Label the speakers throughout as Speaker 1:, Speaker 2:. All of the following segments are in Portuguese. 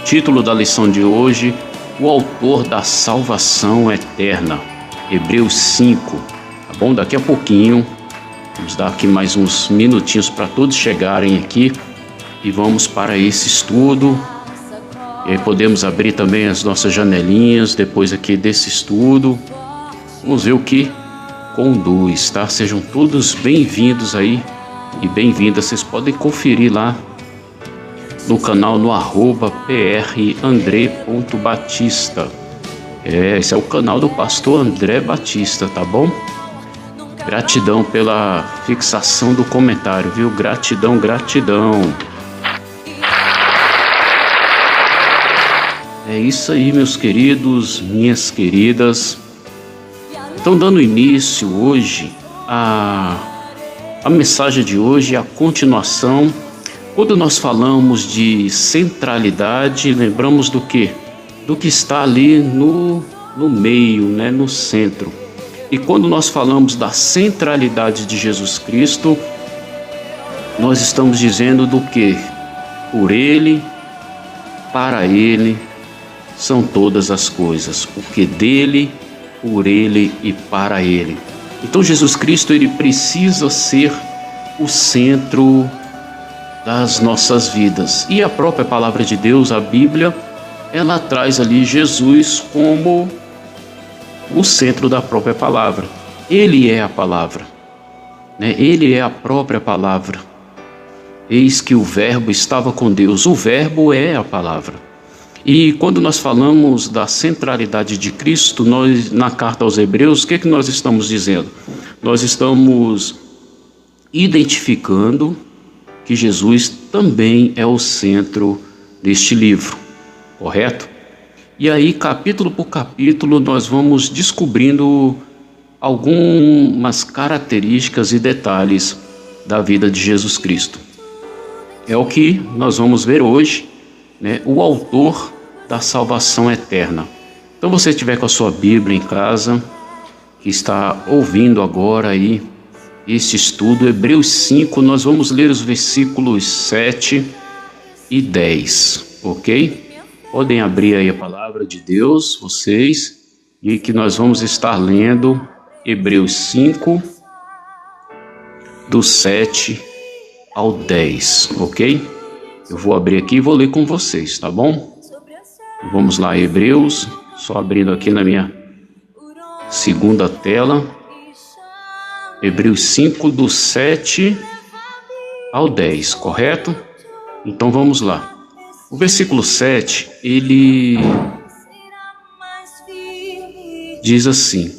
Speaker 1: Título da lição de hoje: o autor da salvação eterna. Hebreus 5. Tá bom? Daqui a pouquinho, vamos dar aqui mais uns minutinhos para todos chegarem aqui e vamos para esse estudo. E aí podemos abrir também as nossas janelinhas depois aqui desse estudo. Vamos ver o que conduz, tá? Sejam todos bem-vindos aí e bem-vindas. Vocês podem conferir lá no canal no @prandre.batista. Esse é o canal do pastor André Batista, tá bom? Gratidão pela fixação do comentário, viu? Gratidão, gratidão. É isso aí, meus queridos, minhas queridas. Então, dando início hoje, a mensagem de hoje é a continuação. Quando nós falamos de centralidade, lembramos do quê? Do que está ali no meio, né? No centro. E quando nós falamos da centralidade de Jesus Cristo, nós estamos dizendo do quê? Por Ele, para Ele, são todas as coisas. Porque dele, por Ele e para Ele. Então Jesus Cristo, Ele precisa ser o centro das nossas vidas. E a própria palavra de Deus, a Bíblia, ela traz ali Jesus como o centro da própria palavra. Ele é a palavra, né? Ele é a própria palavra. Eis que o Verbo estava com Deus. O Verbo é a palavra. E quando nós falamos da centralidade de Cristo, nós, na carta aos Hebreus, o que nós estamos dizendo? Nós estamos identificando que Jesus também é o centro deste livro, correto? E aí, capítulo por capítulo, nós vamos descobrindo algumas características e detalhes da vida de Jesus Cristo. É o que nós vamos ver hoje, né? O autor da salvação eterna. Então, você estiver com a sua Bíblia em casa, que está ouvindo agora aí este estudo, Hebreus 5, nós vamos ler os versículos 7 e 10, ok? Podem abrir aí a palavra de Deus, vocês, e que nós vamos estar lendo Hebreus 5, do 7 ao 10, ok? Eu vou abrir aqui e vou ler com vocês, tá bom? Vamos lá, Hebreus, só abrindo aqui na minha segunda tela. Hebreus 5, do 7 ao 10, correto? Então vamos lá. O versículo 7, ele diz assim: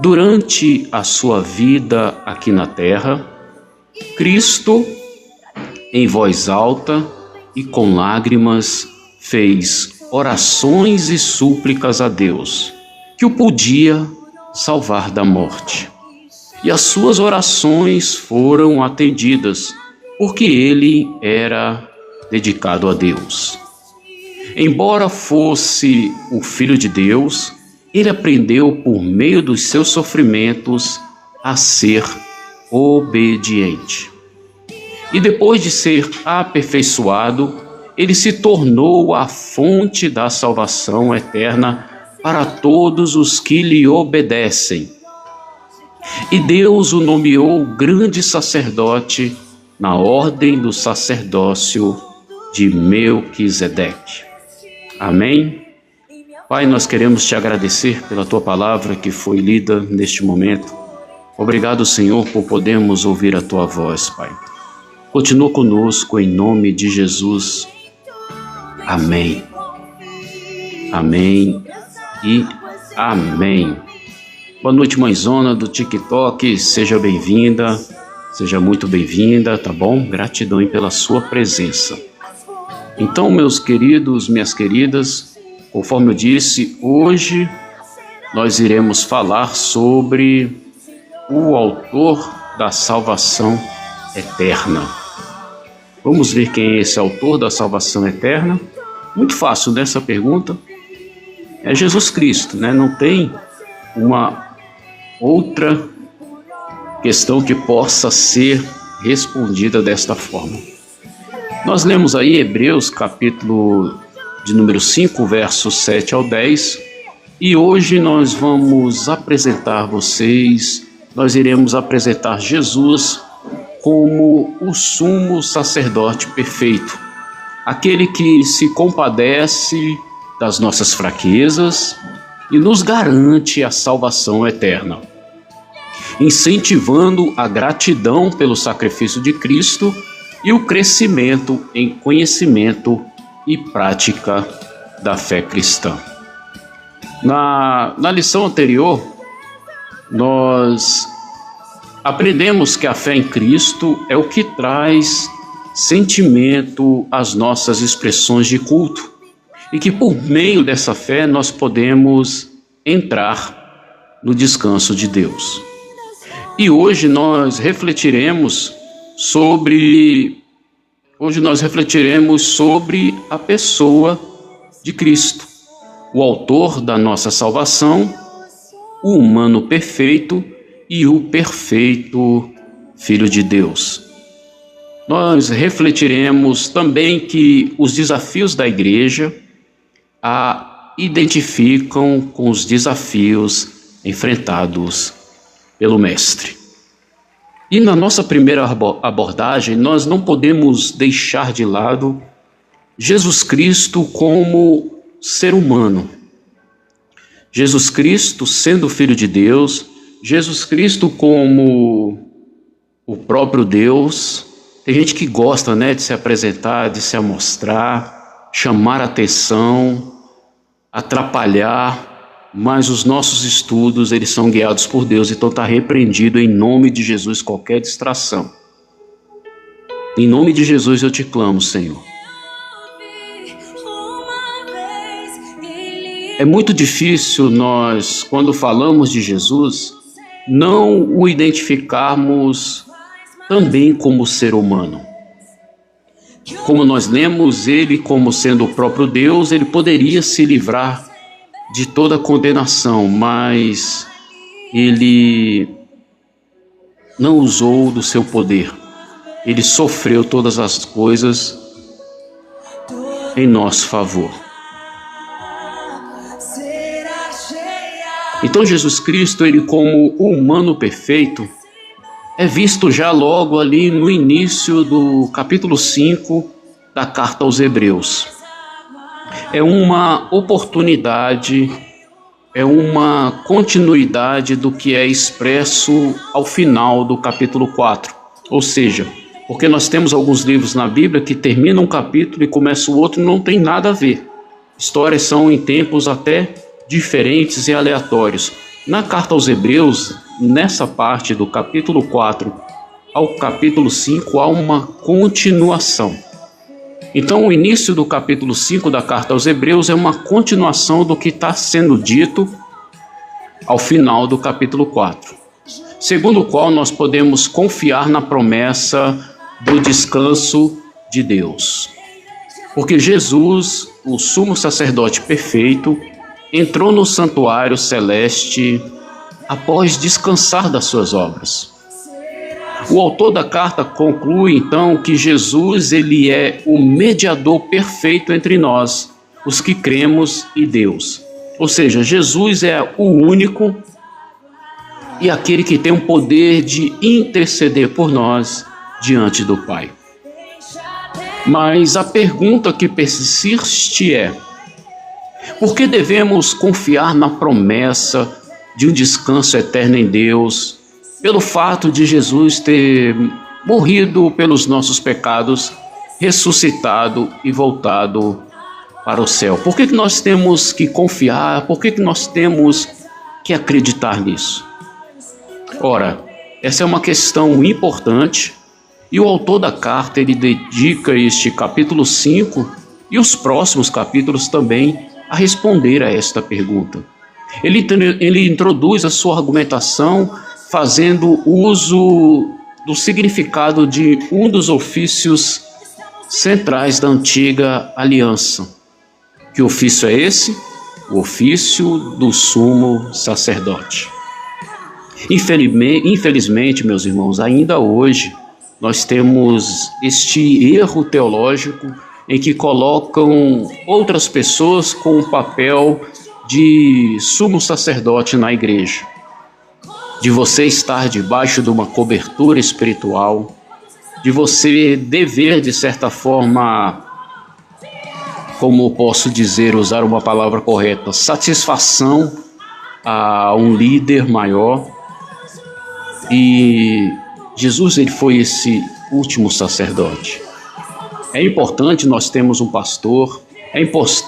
Speaker 1: durante a sua vida aqui na terra, Cristo, em voz alta e com lágrimas, fez orações e súplicas a Deus, que o podia salvar da morte. E as suas orações foram atendidas, porque ele era dedicado a Deus. Embora fosse o Filho de Deus, ele aprendeu por meio dos seus sofrimentos a ser obediente. E depois de ser aperfeiçoado, ele se tornou a fonte da salvação eterna para todos os que lhe obedecem. E Deus o nomeou grande sacerdote na ordem do sacerdócio de Melquisedeque. Amém? Pai, nós queremos te agradecer pela tua palavra que foi lida neste momento. Obrigado, Senhor, por podermos ouvir a tua voz, Pai. Continua conosco em nome de Jesus. Amém. Amém e amém. Boa noite, mãezona do TikTok, seja bem-vinda, seja muito bem-vinda, tá bom? Gratidão pela sua presença. Então, meus queridos, minhas queridas, conforme eu disse, hoje nós iremos falar sobre o autor da salvação eterna. Vamos ver quem é esse autor da salvação eterna? Muito fácil dessa pergunta. É Jesus Cristo, né? Não tem uma outra questão que possa ser respondida desta forma. Nós lemos aí Hebreus capítulo de número 5, versos 7 ao 10. E hoje nós vamos apresentar nós iremos apresentar Jesus como o sumo sacerdote perfeito, aquele que se compadece das nossas fraquezas e nos garante a salvação eterna, incentivando a gratidão pelo sacrifício de Cristo e o crescimento em conhecimento e prática da fé cristã. Na lição anterior, nós aprendemos que a fé em Cristo é o que traz sentimento às nossas expressões de culto e que por meio dessa fé nós podemos entrar no descanso de Deus. E hoje nós refletiremos sobre a pessoa de Cristo, o autor da nossa salvação, o humano perfeito e o perfeito Filho de Deus. Nós refletiremos também que os desafios da igreja a identificam com os desafios enfrentados pelo Mestre. E na nossa primeira abordagem, nós não podemos deixar de lado Jesus Cristo como ser humano. Jesus Cristo sendo Filho de Deus, Jesus Cristo como o próprio Deus. Tem gente que gosta, de se apresentar, de se amostrar, chamar atenção, atrapalhar, mas os nossos estudos, eles são guiados por Deus, então está repreendido em nome de Jesus qualquer distração. Em nome de Jesus eu te clamo, Senhor. É muito difícil nós, quando falamos de Jesus, não o identificarmos também como ser humano. Como nós lemos ele como sendo o próprio Deus, ele poderia se livrar de toda condenação, mas ele não usou do seu poder. Ele sofreu todas as coisas em nosso favor. Então Jesus Cristo, ele como o humano perfeito, é visto já logo ali no início do capítulo 5 da carta aos Hebreus. É uma oportunidade, é uma continuidade do que é expresso ao final do capítulo 4. Ou seja, porque nós temos alguns livros na Bíblia que terminam um capítulo e começa o outro e não tem nada a ver. Histórias são em tempos até diferentes e aleatórios. Na carta aos Hebreus, nessa parte do capítulo 4 ao capítulo 5, há uma continuação. Então, o início do capítulo 5 da carta aos Hebreus é uma continuação do que está sendo dito ao final do capítulo 4, segundo o qual nós podemos confiar na promessa do descanso de Deus. Porque Jesus, o sumo sacerdote perfeito, entrou no santuário celeste após descansar das suas obras. O autor da carta conclui então que Jesus, ele é o mediador perfeito entre nós, os que cremos, e Deus. Ou seja, Jesus é o único e aquele que tem o poder de interceder por nós diante do Pai. Mas a pergunta que persiste é: por que devemos confiar na promessa de um descanso eterno em Deus, pelo fato de Jesus ter morrido pelos nossos pecados, ressuscitado e voltado para o céu? Por que nós temos que confiar? Por que nós temos que acreditar nisso? Ora, essa é uma questão importante e o autor da carta, ele dedica este capítulo 5 e os próximos capítulos também a responder a esta pergunta. Ele introduz a sua argumentação fazendo uso do significado de um dos ofícios centrais da antiga aliança. Que ofício é esse? O ofício do sumo sacerdote. Infelizmente, meus irmãos, ainda hoje nós temos este erro teológico em que colocam outras pessoas com o papel de sumo sacerdote na igreja, de você estar debaixo de uma cobertura espiritual, de você dever, de certa forma, como posso dizer, usar uma palavra correta, satisfação a um líder maior. E Jesus, ele foi esse último sacerdote. É importante nós termos um pastor, é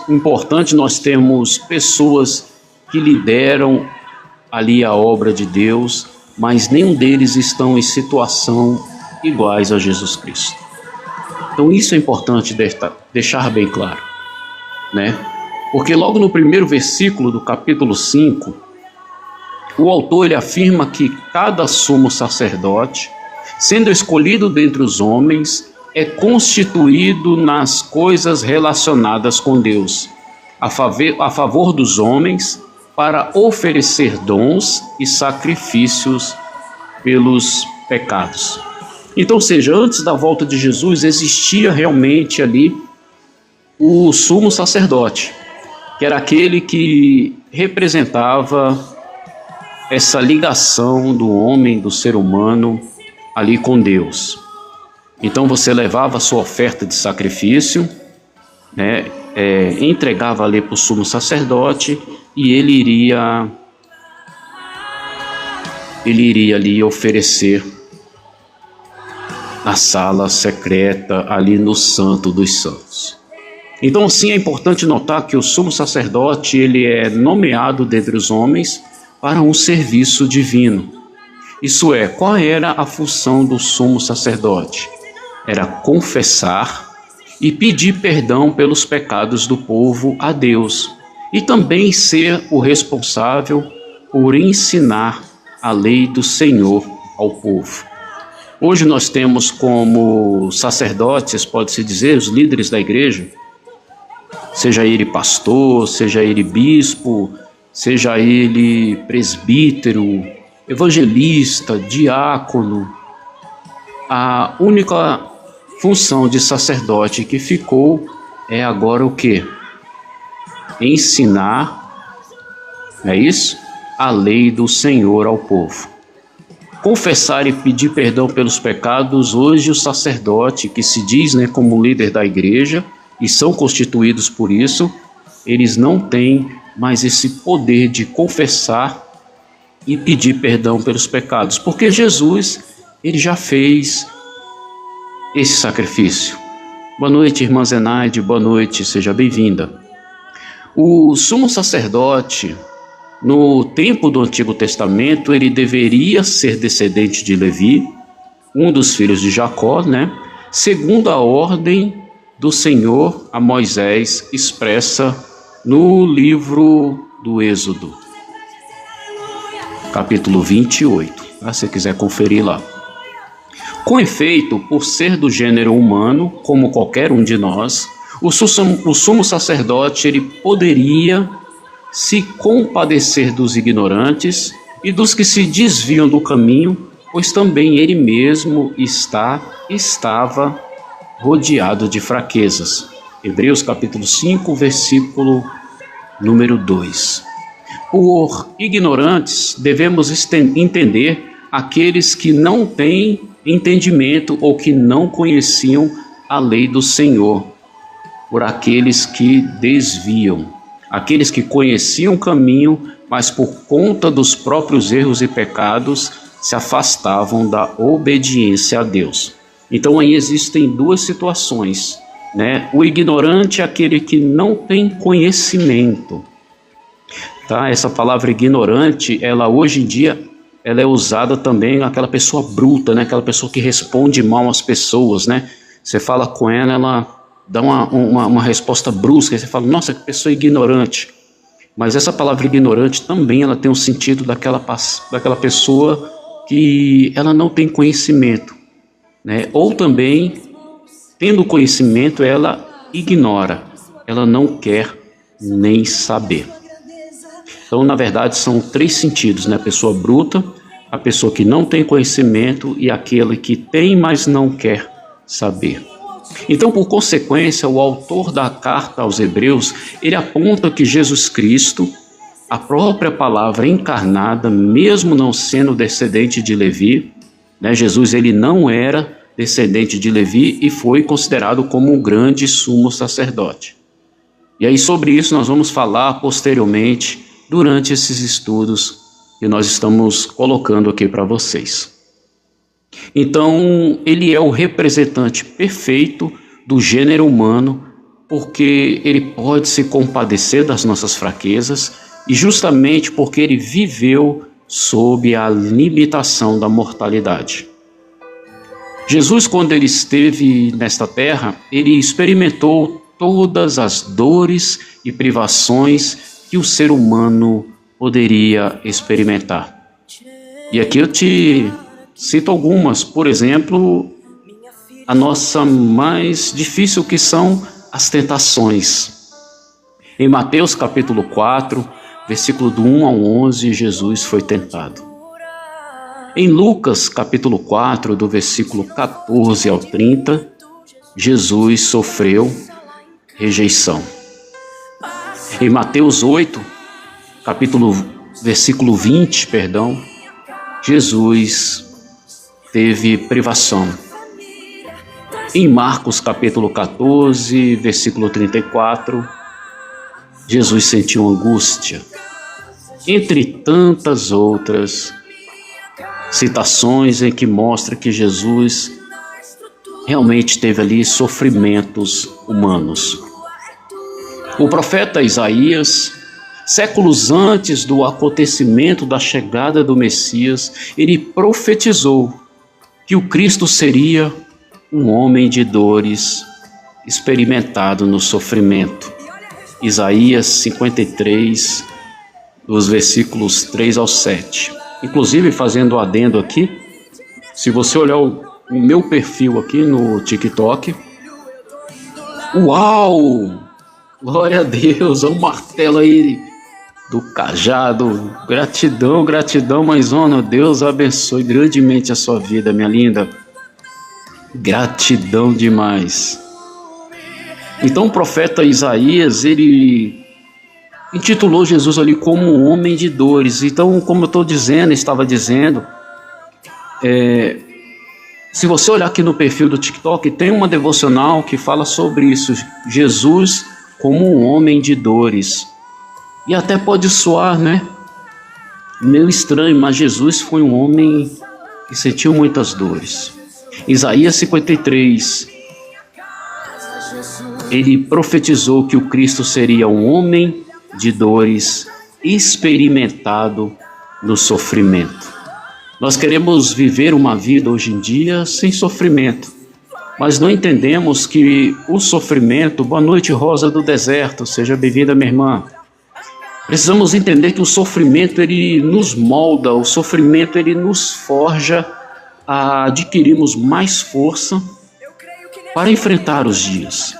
Speaker 1: importante nós termos pessoas que lideram ali a obra de Deus, mas nenhum deles estão em situação iguais a Jesus Cristo. Então isso é importante deixar bem claro, né? Porque logo no primeiro versículo do capítulo 5, o autor ele afirma que cada sumo sacerdote, sendo escolhido dentre os homens, é constituído nas coisas relacionadas com Deus, a favor dos homens, para oferecer dons e sacrifícios pelos pecados. Então, ou seja, antes da volta de Jesus, existia realmente ali o sumo sacerdote, que era aquele que representava essa ligação do homem, do ser humano, ali com Deus. Então você levava a sua oferta de sacrifício, né, entregava ali para o sumo sacerdote e ele iria ali oferecer na sala secreta, ali no Santo dos Santos. Então, sim, é importante notar que o sumo sacerdote ele é nomeado dentre os homens para um serviço divino. Isso é, qual era a função do sumo sacerdote? Era confessar e pedir perdão pelos pecados do povo a Deus, e também ser o responsável por ensinar a lei do Senhor ao povo. Hoje nós temos como sacerdotes, pode-se dizer, os líderes da igreja, seja ele pastor, seja ele bispo, seja ele presbítero, evangelista, diácono. A única função de sacerdote que ficou é agora o quê? Ensinar, é isso? A lei do Senhor ao povo. Confessar e pedir perdão pelos pecados. Hoje o sacerdote que se diz, né, como líder da igreja, e são constituídos por isso, eles não têm mais esse poder de confessar e pedir perdão pelos pecados, porque Jesus, ele já fez esse sacrifício. Boa noite, irmã Zenaide, boa noite, seja bem-vinda. O sumo sacerdote, no tempo do Antigo Testamento, ele deveria ser descendente de Levi, um dos filhos de Jacó, né? Segundo a ordem do Senhor a Moisés, expressa no livro do Êxodo, capítulo 28, se você quiser conferir lá. Com efeito, por ser do gênero humano, como qualquer um de nós, o sumo sacerdote ele poderia se compadecer dos ignorantes e dos que se desviam do caminho, pois também ele mesmo estava rodeado de fraquezas. Hebreus capítulo 5, versículo número 2. Por ignorantes, devemos entender aqueles que não têm entendimento ou que não conheciam a lei do Senhor, por aqueles que desviam, aqueles que conheciam o caminho, mas por conta dos próprios erros e pecados se afastavam da obediência a Deus. Então aí existem duas situações, né? O ignorante é aquele que não tem conhecimento, tá? Essa palavra ignorante, ela hoje em dia, ela é usada também aquela pessoa bruta, né? Aquela pessoa que responde mal às pessoas, né? Você fala com ela, ela dá uma resposta brusca, e você fala, nossa, que pessoa ignorante. Mas essa palavra ignorante também ela tem um sentido daquela pessoa que ela não tem conhecimento, né? Ou também, tendo conhecimento, ela ignora, ela não quer nem saber. Então, na verdade, são três sentidos, né? A pessoa bruta, a pessoa que não tem conhecimento e aquele que tem, mas não quer saber. Então, por consequência, o autor da carta aos Hebreus, ele aponta que Jesus Cristo, a própria palavra encarnada, mesmo não sendo descendente de Levi, né, Jesus ele não era descendente de Levi e foi considerado como um grande sumo sacerdote. E aí sobre isso nós vamos falar posteriormente durante esses estudos que nós estamos colocando aqui para vocês. Então, ele é o representante perfeito do gênero humano, porque ele pode se compadecer das nossas fraquezas e justamente porque ele viveu sob a limitação da mortalidade. Jesus, quando ele esteve nesta terra, ele experimentou todas as dores e privações que o ser humano poderia experimentar. E aqui eu te cito algumas, por exemplo, a nossa mais difícil, que são as tentações. Em Mateus capítulo 4, versículo do 1 ao 11, Jesus foi tentado. Em Lucas capítulo 4, do versículo 14 ao 30, Jesus sofreu rejeição. Em Mateus 8, versículo 20, Jesus teve privação. Em Marcos capítulo 14, versículo 34, Jesus sentiu angústia. Entre tantas outras citações em que mostra que Jesus realmente teve ali sofrimentos humanos. O profeta Isaías, séculos antes do acontecimento da chegada do Messias, ele profetizou que o Cristo seria um homem de dores, experimentado no sofrimento. Isaías 53, dos versículos 3 ao 7. Inclusive, fazendo adendo aqui, se você olhar o meu perfil aqui no TikTok, uau! Glória a Deus, olha o martelo aí do cajado. Gratidão, gratidão, mãezona. Deus abençoe grandemente a sua vida, minha linda. Gratidão demais. Então o profeta Isaías, ele intitulou Jesus ali como um homem de dores. Então, como eu estava dizendo, se você olhar aqui no perfil do TikTok, tem uma devocional que fala sobre isso, Jesus como um homem de dores. E até pode soar, né, meio estranho, mas Jesus foi um homem que sentiu muitas dores. Isaías 53, ele profetizou que o Cristo seria um homem de dores, experimentado no sofrimento. Nós queremos viver uma vida hoje em dia sem sofrimento, mas não entendemos que o sofrimento... Boa noite, Rosa do Deserto, seja bem-vinda, minha irmã. Precisamos entender que o sofrimento, ele nos molda, o sofrimento, ele nos forja a adquirirmos mais força para enfrentar os dias.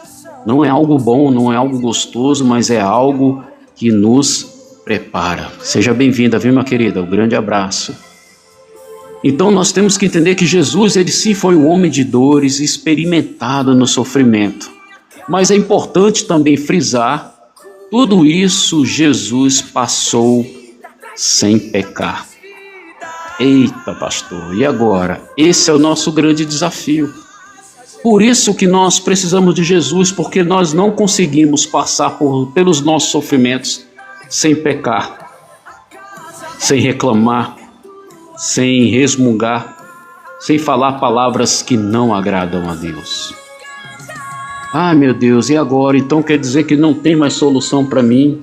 Speaker 1: Não é algo bom, não é algo gostoso, mas é algo que nos prepara. Seja bem-vinda, viu, minha querida? Um grande abraço. Então nós temos que entender que Jesus, ele sim foi um homem de dores, experimentado no sofrimento. Mas é importante também frisar, tudo isso Jesus passou sem pecar. Eita, pastor, e agora? Esse é o nosso grande desafio. Por isso que nós precisamos de Jesus, porque nós não conseguimos passar pelos nossos sofrimentos sem pecar, sem reclamar, sem resmungar, sem falar palavras que não agradam a Deus. Ah, meu Deus, e agora? Então quer dizer que não tem mais solução para mim,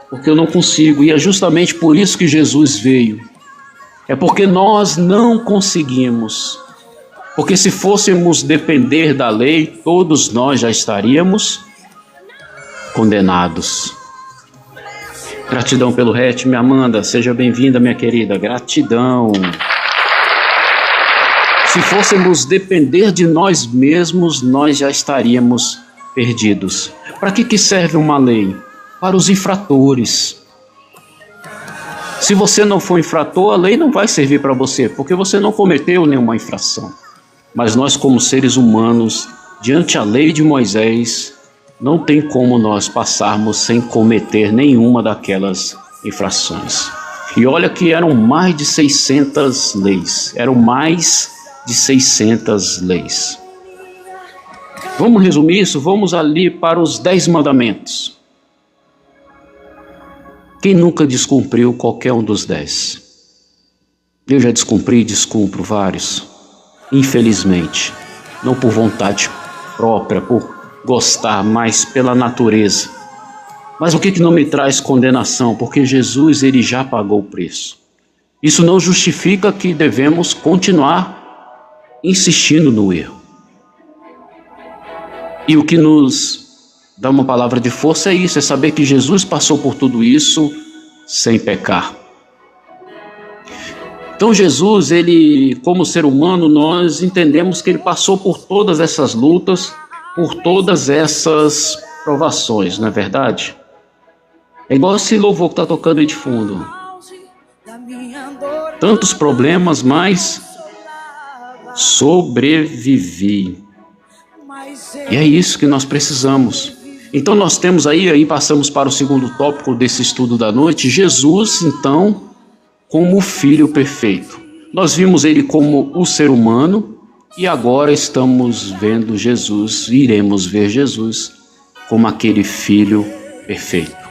Speaker 1: porque eu não consigo. E é justamente por isso que Jesus veio. É porque nós não conseguimos. Porque se fôssemos depender da lei, todos nós já estaríamos condenados. Gratidão pelo RET, minha Amanda. Seja bem-vinda, minha querida. Gratidão. Se fôssemos depender de nós mesmos, nós já estaríamos perdidos. Para que serve uma lei? Para os infratores. Se você não for infrator, a lei não vai servir para você, porque você não cometeu nenhuma infração. Mas nós, como seres humanos, diante a lei de Moisés, não tem como nós passarmos sem cometer nenhuma daquelas infrações. E olha que eram mais de 600 leis, Vamos resumir isso? Vamos ali para os 10 mandamentos. Quem nunca descumpriu qualquer um dos 10? Eu já descumpri e descumpro vários, infelizmente, não por vontade própria, por gostar, mas pela natureza. Mas o que não me traz condenação? Porque Jesus, ele já pagou o preço. Isso não justifica que devemos continuar insistindo no erro. E o que nos dá uma palavra de força é isso, é saber que Jesus passou por tudo isso sem pecar. Então Jesus, ele, como ser humano, nós entendemos que ele passou por todas essas lutas, por todas essas provações, não é verdade? É igual esse louvor que está tocando aí de fundo. Tantos problemas, mas sobrevivi. E é isso que nós precisamos. Então nós temos aí passamos para o segundo tópico desse estudo da noite, Jesus, então, como o Filho perfeito. Nós vimos ele como o ser humano e agora estamos vendo Jesus, iremos ver Jesus como aquele Filho perfeito.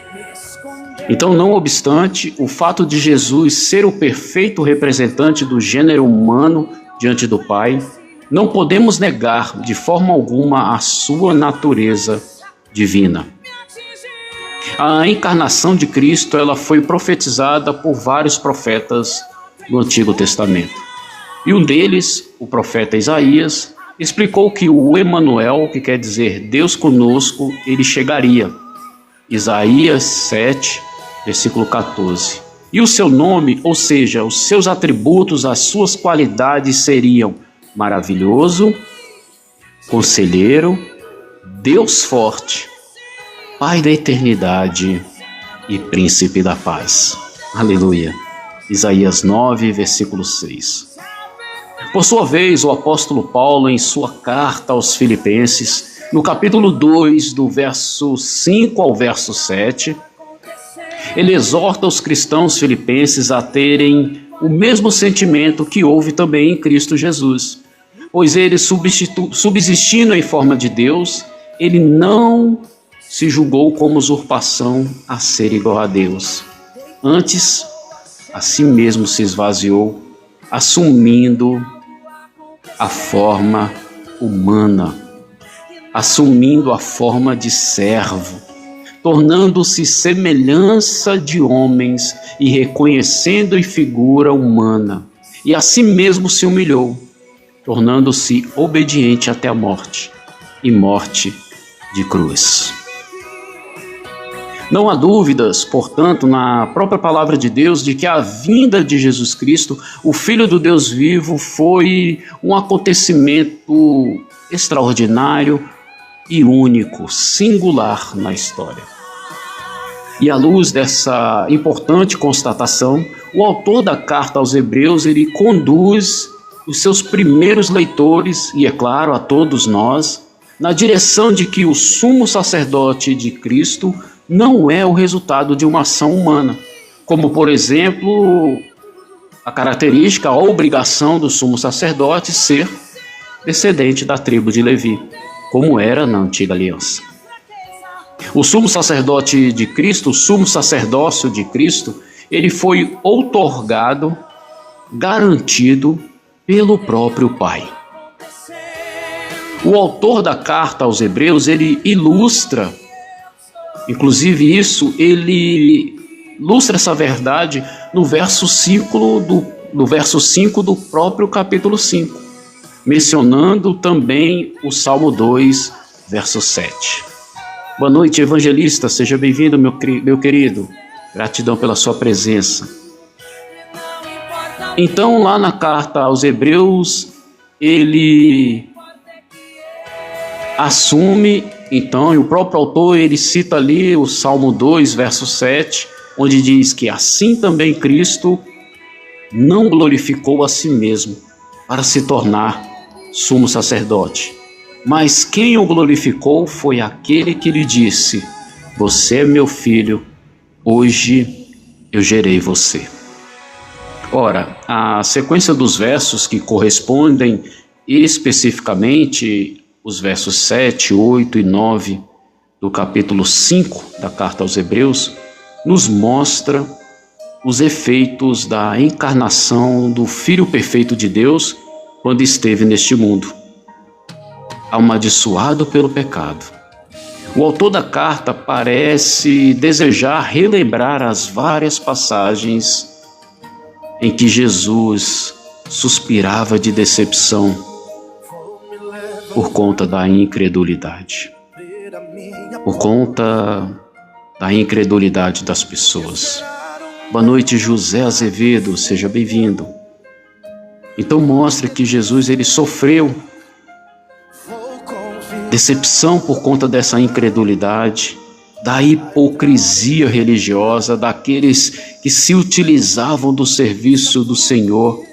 Speaker 1: Então, não obstante o fato de Jesus ser o perfeito representante do gênero humano diante do Pai, não podemos negar de forma alguma a sua natureza divina. A encarnação de Cristo, ela foi profetizada por vários profetas do Antigo Testamento. E um deles, o profeta Isaías, explicou que o Emanuel, que quer dizer Deus conosco, ele chegaria. Isaías 7, versículo 14. E o seu nome, ou seja, os seus atributos, as suas qualidades seriam maravilhoso, conselheiro, Deus forte, Pai da eternidade e príncipe da paz. Aleluia. Isaías 9, versículo 6. Por sua vez, o apóstolo Paulo, em sua carta aos Filipenses, no capítulo 2, do verso 5 ao verso 7, ele exorta os cristãos filipenses a terem o mesmo sentimento que houve também em Cristo Jesus. Pois ele, subsistindo em forma de Deus, ele não se julgou como usurpação a ser igual a Deus. Antes, a si mesmo se esvaziou, assumindo a forma humana, assumindo a forma de servo, tornando-se semelhança de homens e reconhecendo em figura humana. E a si mesmo se humilhou, tornando-se obediente até a morte, e morte de cruz. Não há dúvidas, portanto, na própria palavra de Deus, de que a vinda de Jesus Cristo, o Filho do Deus vivo, foi um acontecimento extraordinário e único, singular na história. E à luz dessa importante constatação, o autor da carta aos Hebreus, ele conduz os seus primeiros leitores, e é claro, a todos nós, na direção de que o sumo sacerdote de Cristo não é o resultado de uma ação humana, como, por exemplo, a característica, a obrigação do sumo sacerdote ser descendente da tribo de Levi, como era na antiga aliança. O sumo sacerdote de Cristo, o sumo sacerdócio de Cristo, ele foi outorgado, garantido pelo próprio Pai. O autor da carta aos Hebreus, ele ilustra, inclusive isso, ele ilustra essa verdade no verso 5 do próprio capítulo 5, mencionando também o Salmo 2, verso 7. Boa noite, evangelista, seja bem-vindo, meu querido. Gratidão pela sua presença. Então, lá na carta aos Hebreus, ele assume, então, e o próprio autor, ele cita ali o Salmo 2, verso 7, onde diz que assim também Cristo não glorificou a si mesmo para se tornar sumo sacerdote, Mas quem o glorificou foi aquele que lhe disse: você é meu filho, hoje eu gerei você. Ora, a sequência dos versos que correspondem especificamente os versos 7, 8 e 9 do capítulo 5 da carta aos Hebreus nos mostra os efeitos da encarnação do Filho perfeito de Deus quando esteve neste mundo, amaldiçoado pelo pecado. O autor da carta parece desejar relembrar as várias passagens em que Jesus suspirava de decepção por conta da incredulidade. Por conta da incredulidade das pessoas. Boa noite, José Azevedo, seja bem-vindo. Então mostra que Jesus ele sofreu decepção por conta dessa incredulidade, da hipocrisia religiosa, daqueles que se utilizavam do serviço do Senhor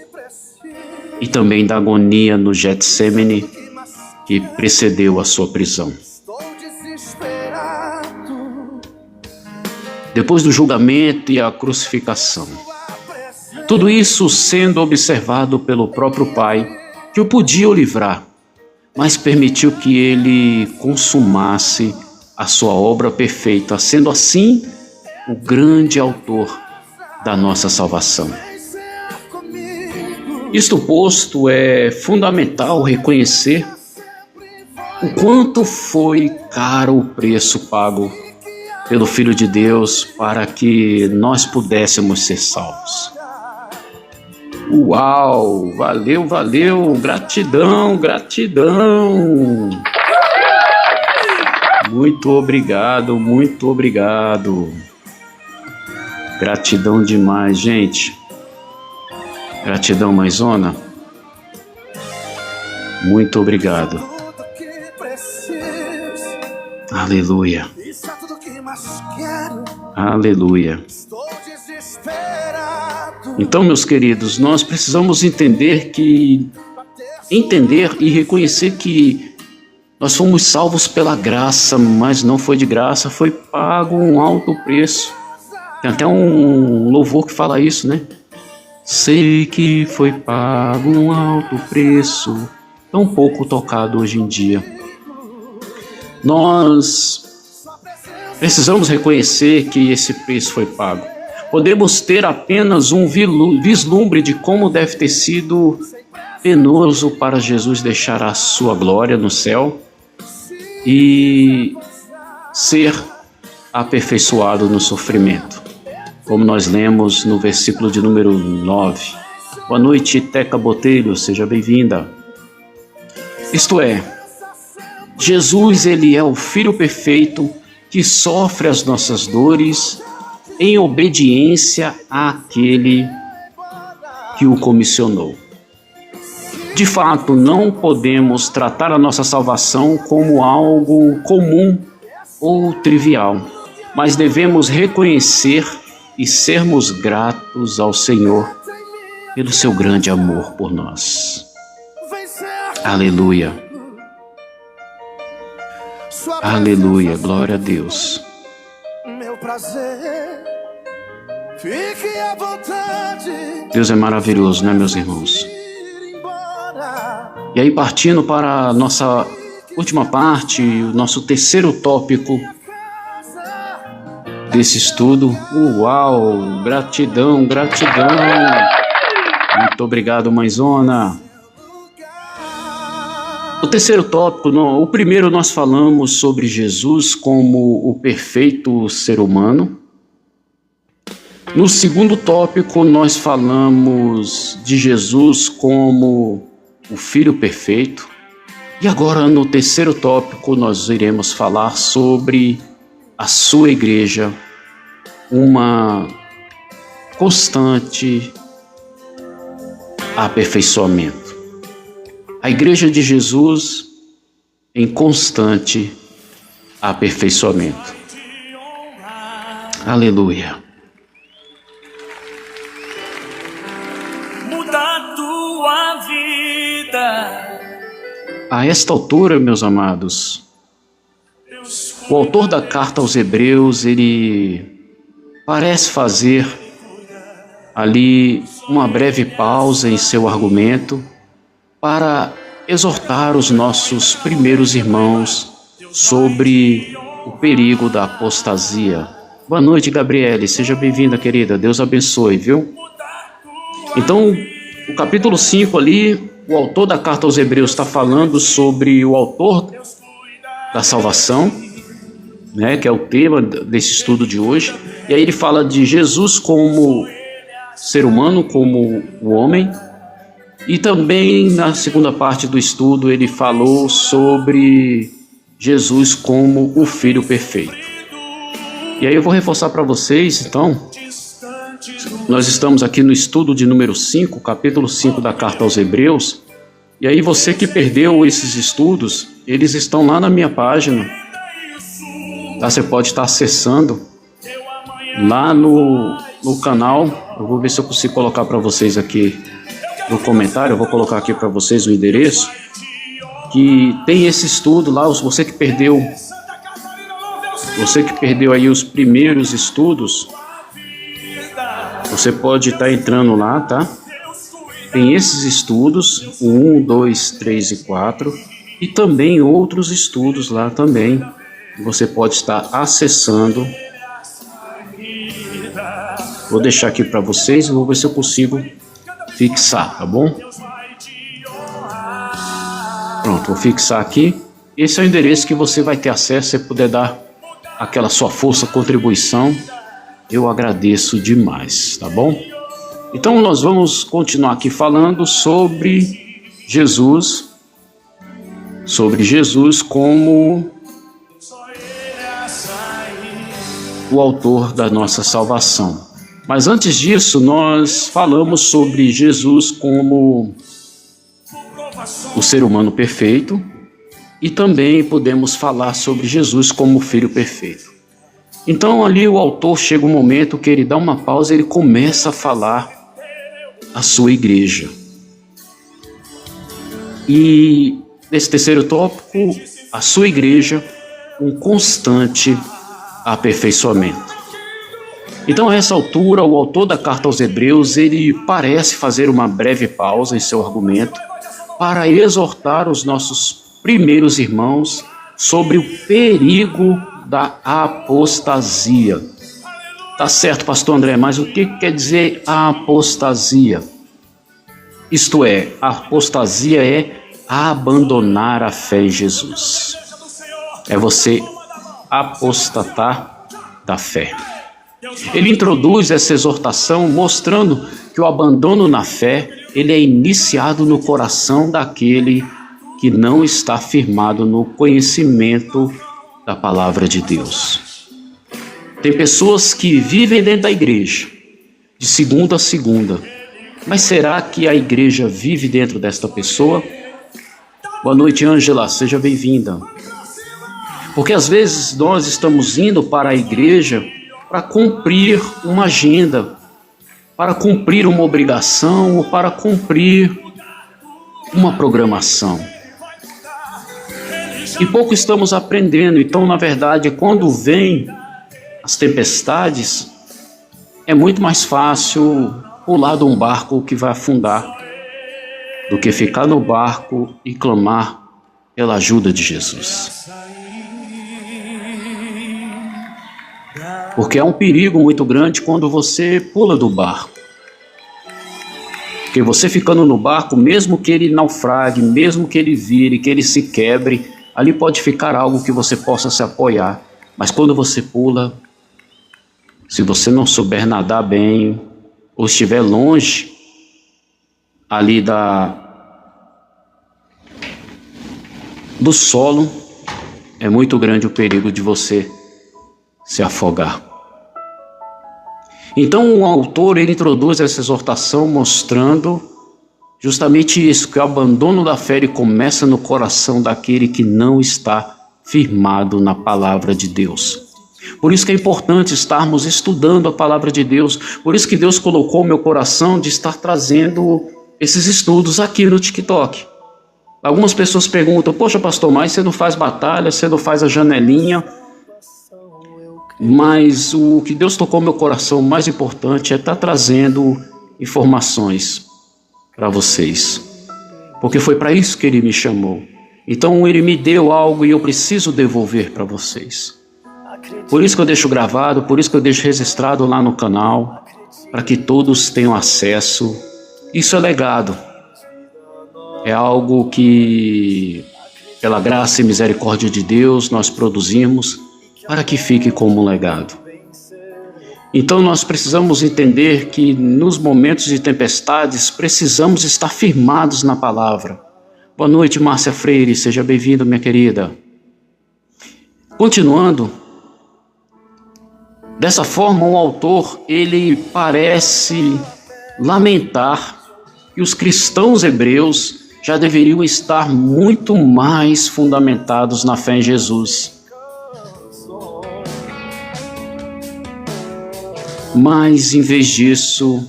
Speaker 1: e também da agonia no Getsêmani que precedeu a sua prisão. Depois do julgamento e a crucificação. Tudo isso sendo observado pelo próprio Pai, que o podia o livrar, mas permitiu que ele consumasse a sua obra perfeita, sendo assim o grande autor da nossa salvação. Isto posto, é fundamental reconhecer o quanto foi caro o preço pago pelo Filho de Deus para que nós pudéssemos ser salvos. Uau! Valeu, valeu! Gratidão, gratidão! Muito obrigado, muito obrigado. Gratidão demais, gente. Gratidão, Maisona. Muito obrigado. Aleluia. Aleluia. Então, meus queridos, nós precisamos entender e reconhecer que nós fomos salvos pela graça, mas não foi de graça, foi pago um alto preço. Tem até um louvor que fala isso, né? Sei que foi pago um alto preço, tão pouco tocado hoje em dia. Nós precisamos reconhecer que esse preço foi pago. Podemos ter apenas um vislumbre de como deve ter sido penoso para Jesus deixar a sua glória no céu e ser aperfeiçoado no sofrimento, como nós lemos no versículo de número 9. Boa noite, Teca Botelho, seja bem-vinda. Isto é, Jesus ele é o Filho perfeito que sofre as nossas dores em obediência àquele que o comissionou. De fato, não podemos tratar a nossa salvação como algo comum ou trivial, mas devemos reconhecer e sermos gratos ao Senhor pelo seu grande amor por nós. Aleluia. Aleluia, glória a Deus. Meu prazer, fique à vontade. Deus é maravilhoso, né, meus irmãos? E aí, partindo para a nossa última parte, o nosso terceiro tópico desse estudo. Uau, gratidão, gratidão. Muito obrigado, Maisona. O terceiro tópico, o primeiro nós falamos sobre Jesus como o perfeito ser humano. No segundo tópico nós falamos de Jesus como o Filho perfeito. E agora no terceiro tópico nós iremos falar sobre a sua igreja, uma constante aperfeiçoamento. A igreja de Jesus em constante aperfeiçoamento. Aleluia.
Speaker 2: Muda a tua vida,
Speaker 1: A esta altura, meus amados, o autor da carta aos Hebreus, ele parece fazer ali uma breve pausa em seu argumento para exortar os nossos primeiros irmãos sobre o perigo da apostasia. Boa noite, Gabriele, seja bem-vinda, querida, Deus abençoe, viu? Então, o capítulo 5 ali, o autor da carta aos Hebreus está falando sobre o autor da salvação, né, que é o tema desse estudo de hoje, e aí ele fala de Jesus como ser humano, como o homem, e também na segunda parte do estudo ele falou sobre Jesus como o Filho perfeito. E aí eu vou reforçar para vocês, então, nós estamos aqui no estudo de número 5, capítulo 5 da carta aos Hebreus, e aí você que perdeu esses estudos, eles estão lá na minha página, tá? Você pode estar acessando lá no canal. Eu vou ver se eu consigo colocar para vocês aqui no comentário, eu vou colocar aqui para vocês o endereço, que tem esse estudo lá. Você que perdeu aí os primeiros estudos, você pode estar entrando lá, tá? Tem esses estudos, o 1, 2, 3 e 4, e também outros estudos lá também, você pode estar acessando. Vou deixar aqui para vocês, vou ver se eu consigo fixar, tá bom? Pronto, vou fixar aqui. Esse é o endereço que você vai ter acesso, se você puder dar aquela sua força, contribuição, eu agradeço demais, tá bom? Então nós vamos continuar aqui falando sobre Jesus como o autor da nossa salvação. Mas antes disso, nós falamos sobre Jesus como o ser humano perfeito e também podemos falar sobre Jesus como o Filho perfeito. Então ali o autor chega um momento que ele dá uma pausa e ele começa a falar a sua igreja. E nesse terceiro tópico, a sua igreja, um constante aperfeiçoamento. Então a essa altura, o autor da carta aos Hebreus, ele parece fazer uma breve pausa em seu argumento para exortar os nossos primeiros irmãos sobre o perigo da apostasia. Tá certo, pastor André, mas o que quer dizer a apostasia? Isto é, a apostasia é abandonar a fé em Jesus. É você apostatar da fé. Ele introduz essa exortação mostrando que o abandono na fé, ele é iniciado no coração daquele que não está firmado no conhecimento da palavra de Deus. Tem pessoas que vivem dentro da igreja, de segunda a segunda, mas será que a igreja vive dentro desta pessoa? Boa noite, Ângela, seja bem-vinda. Porque às vezes nós estamos indo para a igreja para cumprir uma agenda, para cumprir uma obrigação ou para cumprir uma programação. E pouco estamos aprendendo. Então, na verdade, quando vem as tempestades, é muito mais fácil pular de um barco que vai afundar do que ficar no barco e clamar pela ajuda de Jesus. Porque é um perigo muito grande quando você pula do barco. Porque você ficando no barco, mesmo que ele naufrague, mesmo que ele vire, que ele se quebre, ali pode ficar algo que você possa se apoiar. Mas quando você pula, se você não souber nadar bem, ou estiver longe ali do solo, é muito grande o perigo de você se afogar. Então o autor ele introduz essa exortação mostrando justamente isso, que o abandono da fé ele começa no coração daquele que não está firmado na palavra de Deus. Por isso que é importante estarmos estudando a palavra de Deus, por isso que Deus colocou no meu coração de estar trazendo esses estudos aqui no TikTok. Algumas pessoas perguntam, poxa pastor, mas você não faz batalha, você não faz a janelinha. Mas o que Deus tocou no meu coração, mais importante, é estar trazendo informações para vocês. Porque foi para isso que Ele me chamou. Então Ele me deu algo e eu preciso devolver para vocês. Por isso que eu deixo gravado, por isso que eu deixo registrado lá no canal, para que todos tenham acesso. Isso é legado. É algo que, pela graça e misericórdia de Deus, nós produzimos para que fique como um legado. Então nós precisamos entender que nos momentos de tempestades precisamos estar firmados na palavra. Boa noite, Márcia Freire, seja bem-vinda, minha querida. Continuando, dessa forma o autor ele parece lamentar que os cristãos hebreus já deveriam estar muito mais fundamentados na fé em Jesus. Mas, em vez disso,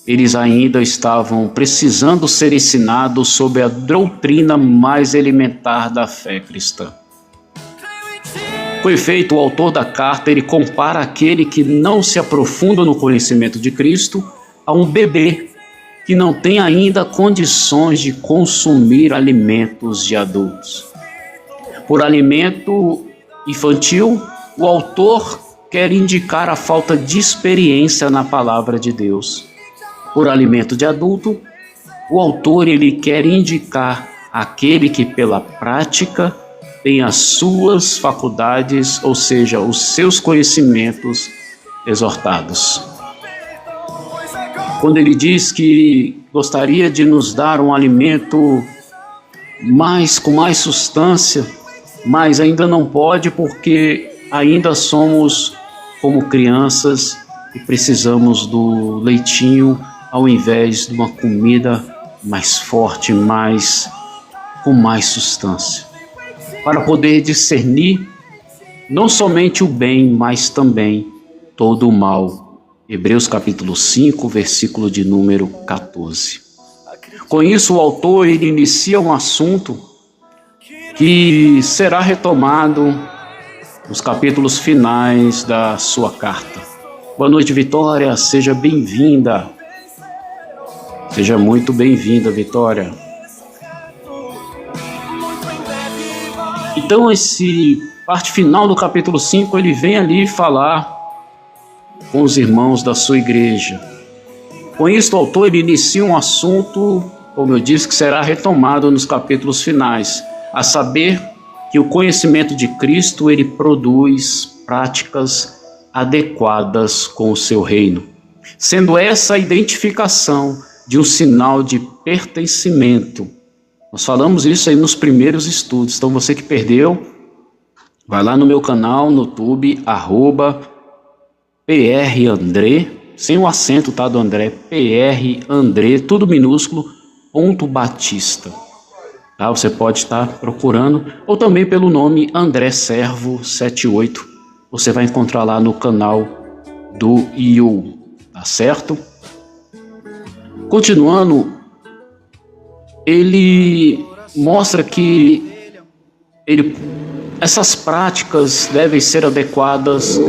Speaker 1: eles ainda estavam precisando ser ensinados sobre a doutrina mais elementar da fé cristã. Com efeito, o autor da carta ele compara aquele que não se aprofunda no conhecimento de Cristo a um bebê que não tem ainda condições de consumir alimentos de adultos. Por alimento infantil, o autor quer indicar a falta de experiência na palavra de Deus. Por alimento de adulto, o autor ele quer indicar aquele que pela prática tem as suas faculdades, ou seja, os seus conhecimentos exortados. Quando ele diz que gostaria de nos dar um alimento com mais substância, mas ainda não pode porque ainda somos como crianças e precisamos do leitinho ao invés de uma comida mais forte, com mais substância. Para poder discernir não somente o bem, mas também todo o mal. Hebreus capítulo 5, versículo de número 14. Com isso, o autor ele inicia um assunto que será retomado nos capítulos finais da sua carta. Boa noite, Vitória, seja bem-vinda. Seja muito bem-vinda, Vitória. Então, parte final do capítulo 5, ele vem ali falar com os irmãos da sua igreja. Com isso, o autor ele inicia um assunto, como eu disse, que será retomado nos capítulos finais, a saber que o conhecimento de Cristo ele produz práticas adequadas com o seu reino, sendo essa a identificação de um sinal de pertencimento. Nós falamos isso aí nos primeiros estudos, então você que perdeu, vai lá no meu canal no YouTube, @PRAndré, sem o acento, tá, do André, PRAndré, tudo minúsculo, _Batista. Tá, você pode estar procurando, ou também pelo nome André Servo 78, você vai encontrar lá no canal do IU, tá certo? Continuando, ele mostra que essas práticas devem ser adequadas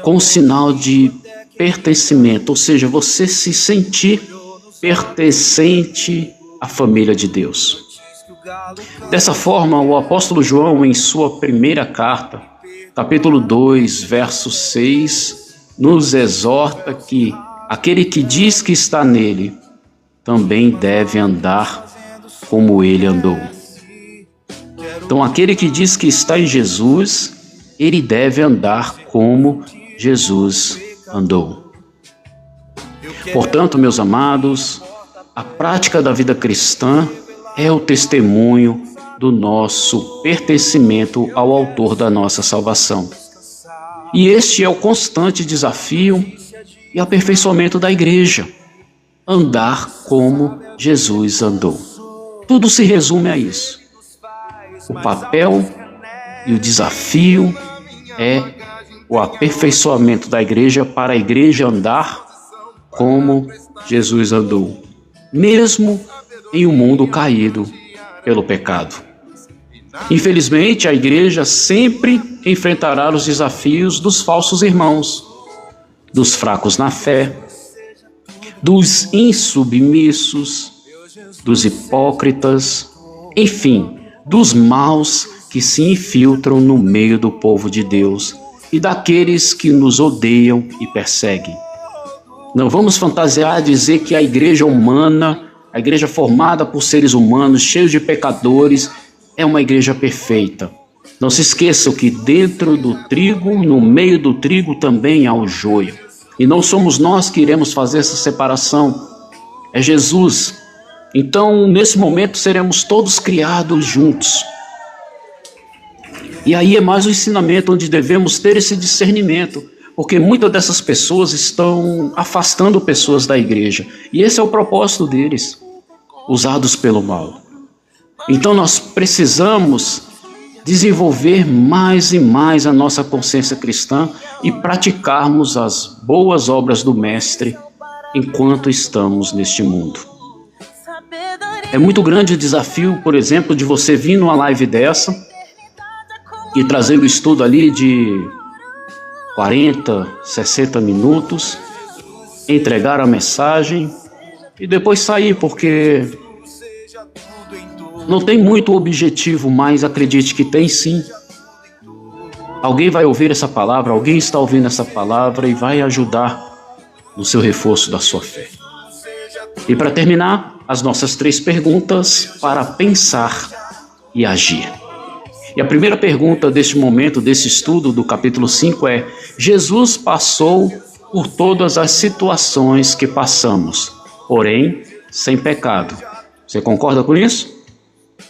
Speaker 1: com sinal de pertencimento, ou seja, você se sentir pertencente à família de Deus. Dessa forma, o apóstolo João, em sua primeira carta, capítulo 2, verso 6, nos exorta que aquele que diz que está nele também deve andar como ele andou. Então, aquele que diz que está em Jesus, ele deve andar como Jesus andou. Portanto, meus amados, a prática da vida cristã é o testemunho do nosso pertencimento ao autor da nossa salvação. E este é o constante desafio e aperfeiçoamento da igreja, andar como Jesus andou. Tudo se resume a isso. O papel e o desafio é o aperfeiçoamento da igreja para a igreja andar como Jesus andou, mesmo em um mundo caído pelo pecado. Infelizmente, a igreja sempre enfrentará os desafios dos falsos irmãos, dos fracos na fé, dos insubmissos, dos hipócritas, enfim, dos maus que se infiltram no meio do povo de Deus e daqueles que nos odeiam e perseguem. Não vamos fantasiar dizer que a igreja humana, a igreja formada por seres humanos, cheios de pecadores, é uma igreja perfeita. Não se esqueçam que dentro do trigo, no meio do trigo também há o joio. E não somos nós que iremos fazer essa separação, é Jesus. Então, nesse momento, seremos todos criados juntos. E aí é mais um ensinamento onde devemos ter esse discernimento, porque muitas dessas pessoas estão afastando pessoas da igreja. E esse é o propósito deles, usados pelo mal. Então nós precisamos desenvolver mais e mais a nossa consciência cristã e praticarmos as boas obras do Mestre enquanto estamos neste mundo. É muito grande o desafio, por exemplo, de você vir numa live dessa e trazer o estudo ali de 40, 60 minutos, entregar a mensagem e depois sair, porque não tem muito objetivo, mas acredite que tem sim. Alguém vai ouvir essa palavra, alguém está ouvindo essa palavra e vai ajudar no seu reforço da sua fé. E para terminar, as nossas 3 perguntas para pensar e agir. E a primeira pergunta deste momento, desse estudo do capítulo 5 é: Jesus passou por todas as situações que passamos, porém sem pecado. Você concorda com isso?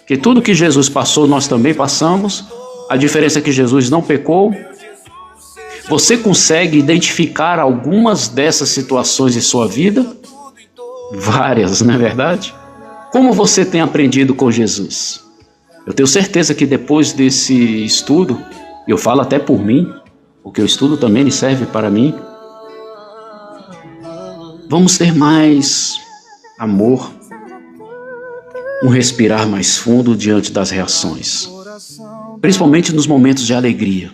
Speaker 1: Que tudo que Jesus passou, nós também passamos. A diferença é que Jesus não pecou. Você consegue identificar algumas dessas situações em sua vida? Várias, não é verdade? Como você tem aprendido com Jesus? Eu tenho certeza que depois desse estudo, eu falo até por mim, porque o estudo também lhe serve para mim, vamos ter mais amor, um respirar mais fundo diante das reações, principalmente nos momentos de alegria.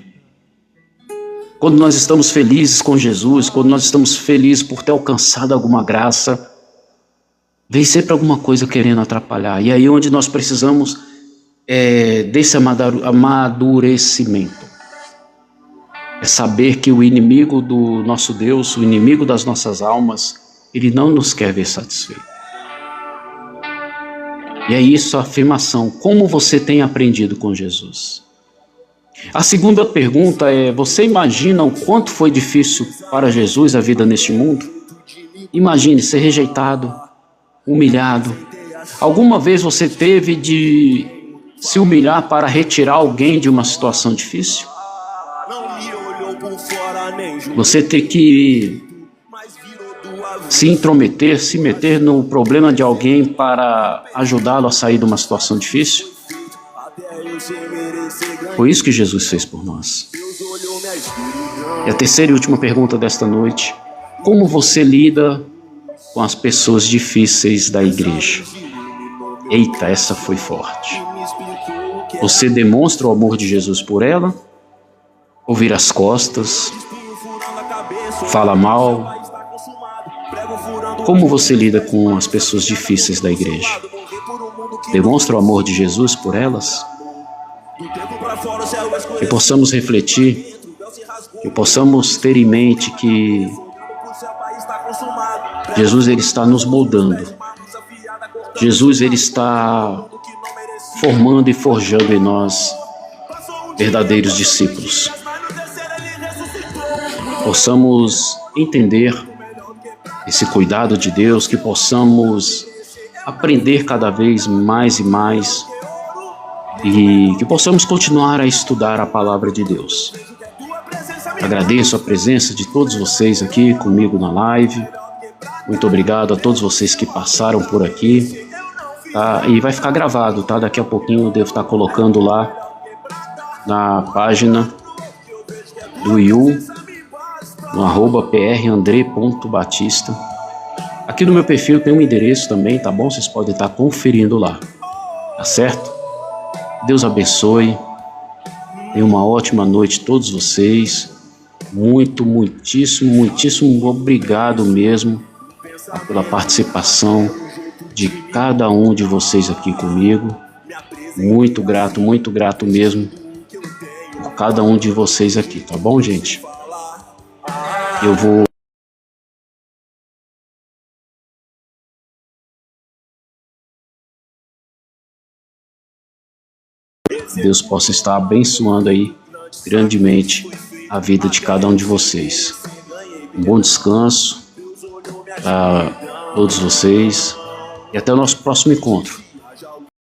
Speaker 1: Quando nós estamos felizes com Jesus, quando nós estamos felizes por ter alcançado alguma graça, vem sempre alguma coisa querendo atrapalhar. E aí é onde nós precisamos desse amadurecimento. É saber que o inimigo do nosso Deus, o inimigo das nossas almas, ele não nos quer ver satisfeito. E é isso a afirmação. Como você tem aprendido com Jesus? A segunda pergunta é: você imagina o quanto foi difícil para Jesus a vida neste mundo? Imagine ser rejeitado, humilhado. Alguma vez você teve de se humilhar para retirar alguém de uma situação difícil? Você ter que se intrometer, se meter no problema de alguém para ajudá-lo a sair de uma situação difícil? Foi isso que Jesus fez por nós. E a terceira e última pergunta desta noite: como você lida com as pessoas difíceis da igreja? Eita, essa foi forte. Você demonstra o amor de Jesus por ela? Ou vira as costas? Fala mal? Como você lida com as pessoas difíceis da igreja? Demonstra o amor de Jesus por elas? Que possamos refletir, que possamos ter em mente que Jesus ele está nos moldando. Jesus ele está formando e forjando em nós verdadeiros discípulos. Possamos entender esse cuidado de Deus, que possamos aprender cada vez mais e mais e que possamos continuar a estudar a palavra de Deus. Agradeço a presença de todos vocês aqui comigo na live. Muito obrigado a todos vocês que passaram por aqui. Tá? E vai ficar gravado, tá? Daqui a pouquinho eu devo estar colocando lá na página do Yu, no @prandre.batista. Aqui no meu perfil tem um endereço também, tá bom? Vocês podem estar conferindo lá, tá certo? Deus abençoe. Tenham uma ótima noite todos vocês. Muitíssimo obrigado mesmo pela participação de cada um de vocês aqui comigo. Muito grato mesmo por cada um de vocês aqui, tá bom, gente? Eu vou Deus possa estar abençoando aí grandemente a vida de cada um de vocês. Um bom descanso para todos vocês e até o nosso próximo encontro.